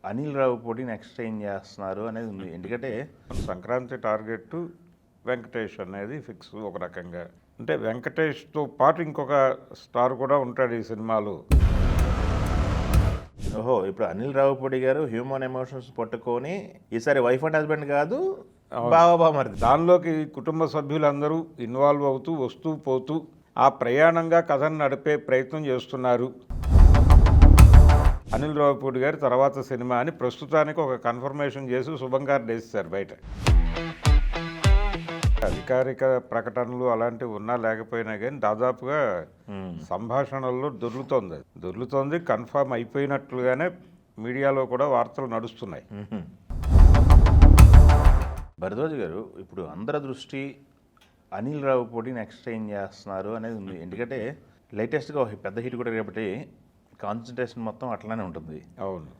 Anil రావిపూడిని exchange చేస్తున్నారు అనేది ఉంది. ఎందుకంటే సంక్రాంతి టార్గెట్ వెంకటేష్ అనేది ఫిక్స్ ఒక రకంగా. అంటే వెంకటేష్తో పాటు ఇంకొక స్టార్ కూడా ఉంటాడు ఈ సినిమాలో. ఓహో, ఇప్పుడు అనిల్ రావిపూడి గారు హ్యూమన్ ఎమోషన్స్ పట్టుకొని ఈసారి వైఫ్ అండ్ హస్బెండ్ కాదు, బావా మరి దానిలోకి కుటుంబ సభ్యులందరూ ఇన్వాల్వ్ అవుతూ వస్తూ పోతూ ఆ ప్రయాణంగా కథను నడిపే ప్రయత్నం చేస్తున్నారు. అనిల్ రావిపూడి గారి తర్వాత సినిమా అని ప్రస్తుతానికి ఒక కన్ఫర్మేషన్ చేసి శుభంగా వేస్తారు బయట. అధికారిక ప్రకటనలు అలాంటివి ఉన్నా లేకపోయినా కానీ దాదాపుగా సంభాషణల్లో దొర్లుతోంది. కన్ఫర్మ్ అయిపోయినట్లుగానే మీడియాలో కూడా వార్తలు నడుస్తున్నాయి. భరద్వాజ్ గారు, ఇప్పుడు అందరి దృష్టి అనిల్ రావిపూడిని ఎక్స్చేంజ్ చేస్తున్నారు అనేది ఉంది. ఎందుకంటే లేటెస్ట్గా ఒక పెద్ద హిట్ కూడా కాబట్టి కాన్సన్ట్రేషన్ మొత్తం అట్లానే ఉంటుంది. అవును,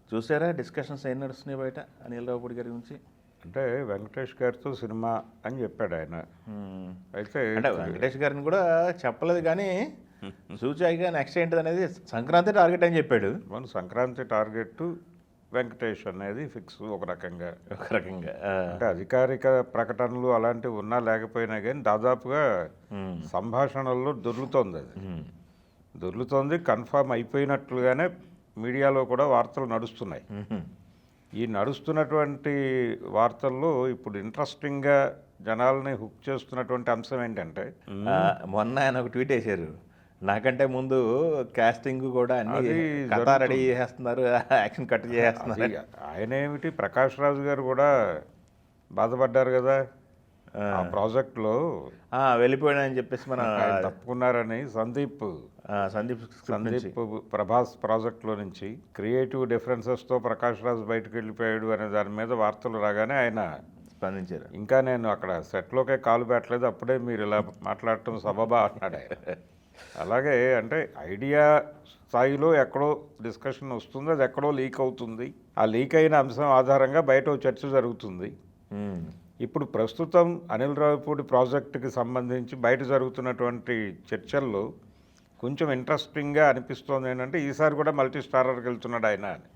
చూసారా డిస్కషన్స్ ఏం నడుస్తున్నాయి బయట అనిల్ రావిపూడి గారి గురించి? అంటే వెంకటేష్ గారితో సినిమా అని చెప్పాడు ఆయన. అయితే అంటే వెంకటేష్ గారిని కూడా చెప్పలేదు కానీ సూచాయిగా నెక్స్ట్ ఏంటిది అనేది సంక్రాంతి టార్గెట్ అని చెప్పాడు. మన సంక్రాంతి టార్గెట్ వెంకటేష్ అనేది ఫిక్స్ ఒక రకంగా. అంటే అధికారిక ప్రకటనలు అలాంటివి ఉన్నా లేకపోయినా కానీ దాదాపుగా సంభాషణల్లో దొర్లుతోంది. కన్ఫర్మ్ అయిపోయినట్లుగానే మీడియాలో కూడా వార్తలు నడుస్తున్నాయి. ఈ నడుస్తున్నటువంటి వార్తల్లో ఇప్పుడు ఇంట్రెస్టింగ్గా జనాలని హుక్ చేస్తున్నటువంటి అంశం ఏంటంటే, మొన్న ఆయన ఒక ట్వీట్ వేశారు, నాకంటే ముందు కాస్టింగ్ కూడా అన్ని కథ రెడీ చేసేస్తున్నారు, యాక్షన్ కట్ చేసేస్తున్నారు. ఆయన ఏమిటి, ప్రకాష్ రాజు గారు కూడా బాధపడ్డారు కదా ఆ ప్రాజెక్ట్లో వెళ్ళిపోయాడని చెప్పేసి మన తప్పుకున్నారని. సందీప్ ప్రభాస్ ప్రాజెక్ట్లో నుంచి క్రియేటివ్ డిఫరెన్సెస్తో ప్రకాష్ రాజు బయటకు వెళ్ళిపోయాడు అనే దాని మీద వార్తలు రాగానే ఆయన స్పందించారు. ఇంకా నేను అక్కడ సెట్లోకే కాలు పెట్టలేదు, అప్పుడే మీరు ఇలా మాట్లాడటం సబబా అన్నాడు ఆయన. అలాగే అంటే ఐడియా స్థాయిలో ఎక్కడో డిస్కషన్ వస్తుంది, అది ఎక్కడో లీక్ అవుతుంది. ఆ లీక్ అయిన అంశం ఆధారంగా బయట చర్చ జరుగుతుంది. ఇప్పుడు ప్రస్తుతం అనిల్ రావిపూడి ప్రాజెక్టుకి సంబంధించి బయట జరుగుతున్నటువంటి చర్చల్లో కొంచెం ఇంట్రెస్టింగ్గా అనిపిస్తోంది ఏంటంటే, ఈసారి కూడా మల్టీ స్టారర్కి వెళ్తున్నాడు ఆయన అని.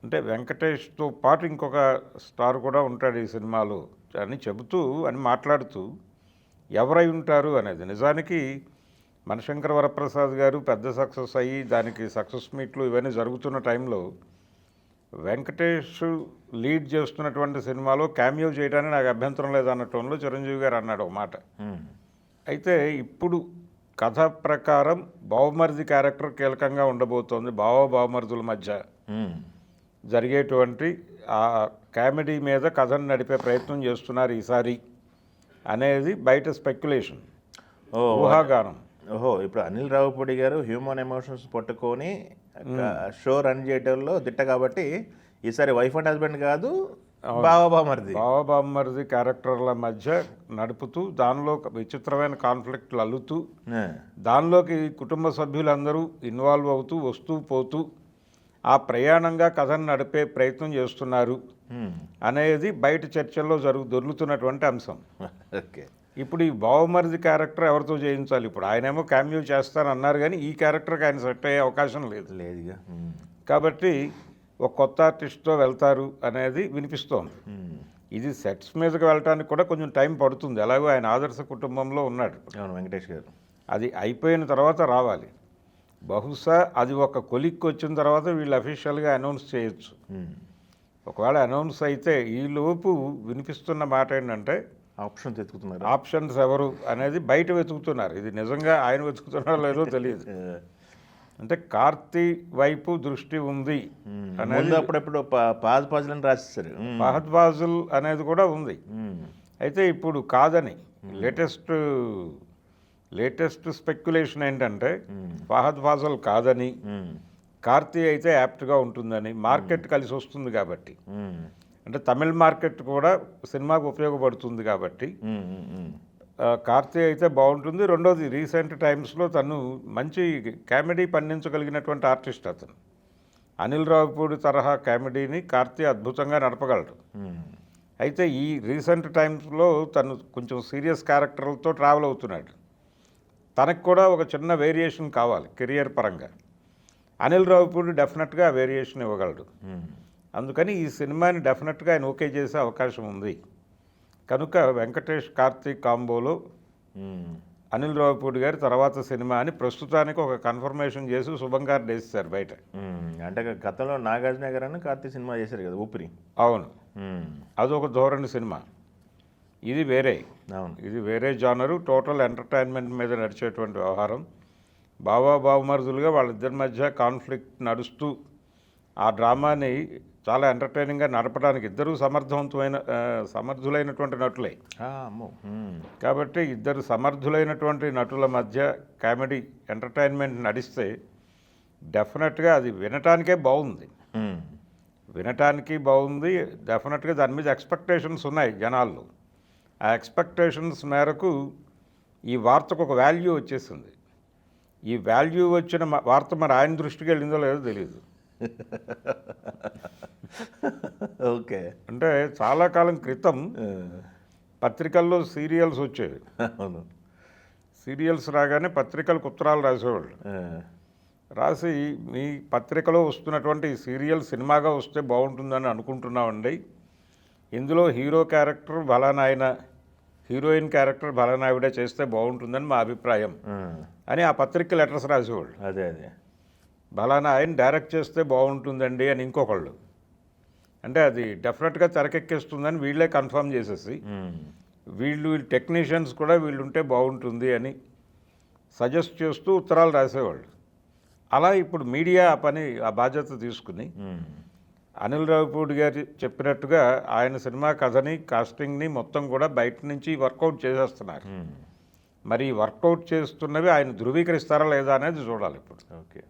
అంటే వెంకటేష్తో పాటు ఇంకొక స్టార్ కూడా ఉంటాడు ఈ సినిమాలో అని చెబుతూ మాట్లాడుతూ ఎవరై ఉంటారు అనేది. నిజానికి మనశంకర వరప్రసాద్ గారు పెద్ద సక్సెస్ అయ్యి దానికి సక్సెస్ మీట్లు ఇవన్నీ జరుగుతున్న టైంలో వెంకటేష్ లీడ్ చేస్తున్నటువంటి సినిమాలో క్యామియో చేయడానికి నాకు అభ్యంతరం లేదన్న టోన్లో చిరంజీవి గారు అన్నాడు ఒక మాట. అయితే ఇప్పుడు కథ ప్రకారం బావమరిది క్యారెక్టర్ కీలకంగా ఉండబోతోంది. బావమరుదుల మధ్య జరిగేటువంటి ఆ కామెడీ మీద కథను నడిపే ప్రయత్నం చేస్తున్నారు ఈసారి అనేది బయట స్పెక్యులేషన్, ఊహాగానం. ఓహో, ఇప్పుడు అనిల్ రావిపూడి గారు హ్యూమన్ ఎమోషన్స్ పట్టుకొని షో రన్ చేయడంలో దిట్ట కాబట్టి ఈసారి వైఫ్ అండ్ హస్బెండ్ కాదు, బావమరిది క్యారెక్టర్ల మధ్య నడుపుతూ దానిలో విచిత్రమైన కాన్ఫ్లిక్ట్లు అల్లుతూ దానిలోకి కుటుంబ సభ్యులందరూ ఇన్వాల్వ్ అవుతూ వస్తూ పోతూ ఆ ప్రయాణంగా కథను నడిపే ప్రయత్నం చేస్తున్నారు అనేది బయట చర్చల్లో దొర్లుతున్నటువంటి అంశం. ఇప్పుడు ఈ బావమరిది క్యారెక్టర్ ఎవరితో చేయించాలి? ఇప్పుడు ఆయనేమో క్యామియో చేస్తానన్నారు కానీ ఈ క్యారెక్టర్కి ఆయన సెట్ అయ్యే అవకాశం లేదు. కాబట్టి ఒక కొత్త ఆర్టిస్ట్తో వెళ్తారు అనేది వినిపిస్తోంది. ఇది సెట్స్ మీదకి వెళ్ళటానికి కూడా కొంచెం టైం పడుతుంది. ఎలాగో ఆయన ఆదర్శ కుటుంబంలో ఉన్నాడు వెంకటేష్ గారు. అది అయిపోయిన తర్వాత రావాలి. బహుశా అది ఒక కొలిక్కి వచ్చిన తర్వాత వీళ్ళు అఫీషియల్గా అనౌన్స్ చేయొచ్చు. ఒకవేళ అనౌన్స్ అయితే ఈలోపు వినిపిస్తున్న మాట ఏంటంటే ఆప్షన్స్ ఎవరు అనేది బయట వెతుకుతున్నారు. ఇది నిజంగా ఆయన వెతుకుతున్నారో లేదో తెలియదు. అంటే కార్తీ వైపు దృష్టి ఉంది అనేది అప్పుడప్పుడు పాజులని రాసేస్తారు. ఫహద్ ఫాజిల్ అనేది కూడా ఉంది. అయితే ఇప్పుడు కాదని లేటెస్ట్ స్పెక్యులేషన్ ఏంటంటే ఫహద్ ఫాజిల్ కాదని, కార్తీ అయితే యాప్ట్గా ఉంటుందని. మార్కెట్ కలిసి వస్తుంది కాబట్టి, అంటే తమిళ్ మార్కెట్ కూడా సినిమాకు ఉపయోగపడుతుంది కాబట్టి కార్తీ అయితే బాగుంటుంది. రెండోది, రీసెంట్ టైమ్స్లో తను మంచి కామెడీ పండించగలిగినటువంటి ఆర్టిస్ట్ అతను. అనిల్ రావిపూడి తరహా కామెడీని కార్తీ అద్భుతంగా నడపగలడు. అయితే ఈ రీసెంట్ టైమ్స్లో తను కొంచెం సీరియస్ క్యారెక్టర్లతో ట్రావెల్ అవుతున్నాడు. తనకు కూడా ఒక చిన్న వేరియేషన్ కావాలి కెరియర్ పరంగా. అనిల్ రావిపూడి డెఫినెట్గా వేరియేషన్ ఇవ్వగలడు. అందుకని ఈ సినిమాని డెఫినెట్గా ఆయన ఓకే చేసే అవకాశం ఉంది. కనుక వెంకటేష్ కార్తీక్ కాంబోలో అనిల్ రావిపూడి గారి తర్వాత సినిమా అని ప్రస్తుతానికి ఒక కన్ఫర్మేషన్ చేసి శుభం గారు వేసేసారు బయట. అంటే గతంలో నాగార్జున గారు కార్తీక్ సినిమా చేశారు కదా ఊపిరి. అవును, అదొక ధోరణి సినిమా. ఇది వేరే, అవును, ఇది వేరే జానరు, టోటల్ ఎంటర్టైన్మెంట్ మీద నడిచేటువంటి వ్యవహారం. బావమరుదులుగా వాళ్ళిద్దరి మధ్య కాన్ఫ్లిక్ట్ నడుస్తూ ఆ డ్రామాని చాలా ఎంటర్టైనింగ్గా నడపడానికి ఇద్దరు సమర్థులైనటువంటి నటులే. అమ్మో. కాబట్టి ఇద్దరు సమర్థులైనటువంటి నటుల మధ్య కామెడీ ఎంటర్టైన్మెంట్ నడిస్తే డెఫినెట్గా అది వినటానికే బాగుంది. వినటానికి బాగుంది. డెఫినెట్గా దాని మీద ఎక్స్పెక్టేషన్స్ ఉన్నాయి జనాల్లో. ఆ ఎక్స్పెక్టేషన్స్ మేరకు ఈ వార్తకు ఒక వాల్యూ వచ్చేసింది. ఈ వాల్యూ వచ్చిన వార్త మరి ఆయన దృష్టికి వెళ్ళిందో లేదో తెలియదు. ఓకే. అంటే చాలా కాలం క్రితం పత్రికల్లో సీరియల్స్ వచ్చేవి. అవును. సీరియల్స్ రాగానే పత్రికలకు ఉత్తరాలు రాసేవాళ్ళు. రాసి మీ పత్రికలో వస్తున్నటువంటి ఈ సీరియల్ సినిమాగా వస్తే బాగుంటుందని అనుకుంటున్నామండి. ఇందులో హీరో క్యారెక్టర్ బలానాయన, హీరోయిన్ క్యారెక్టర్ బలానావిడే చేస్తే బాగుంటుందని మా అభిప్రాయం అని ఆ పత్రిక లెటర్స్ రాసేవాళ్ళు. అదే బలానా ఆయన డైరెక్ట్ చేస్తే బాగుంటుందండి అని ఇంకొకళ్ళు. అంటే అది డెఫినెట్గా తెరకెక్కిస్తుందని వీళ్ళే కన్ఫర్మ్ చేసేసి వీళ్ళు టెక్నీషియన్స్ కూడా వీళ్ళుంటే బాగుంటుంది అని సజెస్ట్ చేస్తూ ఉత్తరాలు రాసేవాళ్ళు. అలా ఇప్పుడు మీడియా ఆ బాధ్యత తీసుకుని అనిల్ రావిపూడి గారు చెప్పినట్టుగా ఆయన సినిమా కథని, కాస్టింగ్ని మొత్తం కూడా బయట నుంచి వర్కౌట్ చేసేస్తున్నారు. మరి వర్కౌట్ చేస్తున్నవి ఆయన ధృవీకరిస్తారా లేదా అనేది చూడాలి ఇప్పుడు. ఓకే.